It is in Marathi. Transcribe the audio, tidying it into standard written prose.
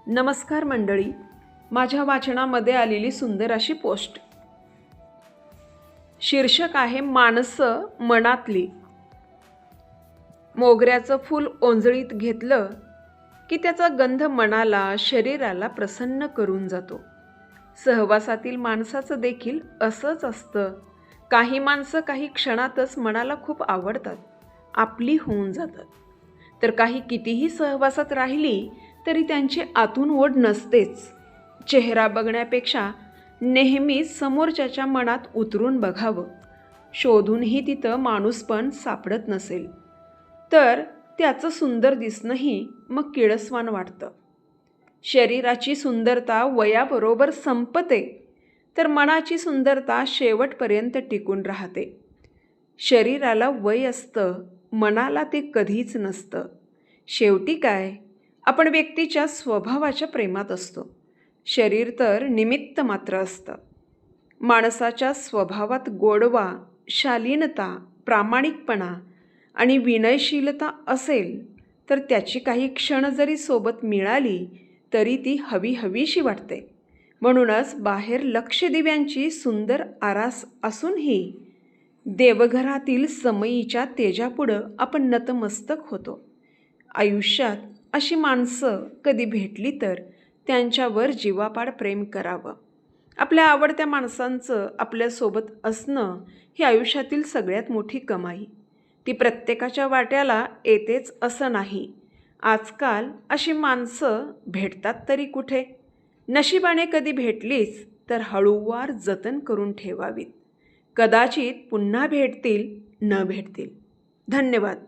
नमस्कार मंडळी, माझ्या वाचनामध्ये आलेली सुंदर अशी पोस्ट. शीर्षक आहे माणसं मनातली. मोगऱ्याचं फूल ओंजळीत घेतलं की त्याचा गंध मनाला शरीराला प्रसन्न करून जातो. सहवासातील माणसाचं देखील असंच असतं. काही माणसं काही क्षणातच मनाला खूप आवडतात, आपली होऊन जातात, तर काही कितीही सहवासात राहिली तरी त्यांची आतून ओढ नसतेच. चेहरा बघण्यापेक्षा नेहमीच समोरच्याच्या मनात उतरून बघावं. शोधूनही तिथं माणूसपण सापडत नसेल तर त्याचं सुंदर दिसणंही मग किळसवान वाटतं. शरीराची सुंदरता वयाबरोबर संपते, तर मनाची सुंदरता शेवटपर्यंत टिकून राहते. शरीराला वय असतं, मनाला ते कधीच नसतं. शेवटी काय, आपण व्यक्तीच्या स्वभावाच्या प्रेमात असतो. शरीर तर निमित्त मात्र असतं. माणसाच्या स्वभावात गोडवा, शालीनता, प्रामाणिकपणा आणि विनयशीलता असेल तर त्याची काही क्षण जरी सोबत मिळाली तरी ती हवीशी वाटते. म्हणूनच बाहेर लक्षदिव्यांची सुंदर आरास असूनही देवघरातील समईच्या तेजापुढं आपण नतमस्तक होतो. आयुष्यात अशी माणसं कधी भेटली तर त्यांच्यावर जीवापाड प्रेम करावं. आपल्या आवडत्या माणसांचं आपल्यासोबत असणं ही आयुष्यातील सगळ्यात मोठी कमाई. ती प्रत्येकाच्या वाट्याला येतेच असं नाही. आजकाल अशी माणसं भेटतात तरी कुठे? नशिबाने कधी भेटलीच तर हळूवार जतन करून ठेवावीत. कदाचित पुन्हा भेटतील, न भेटतील. धन्यवाद.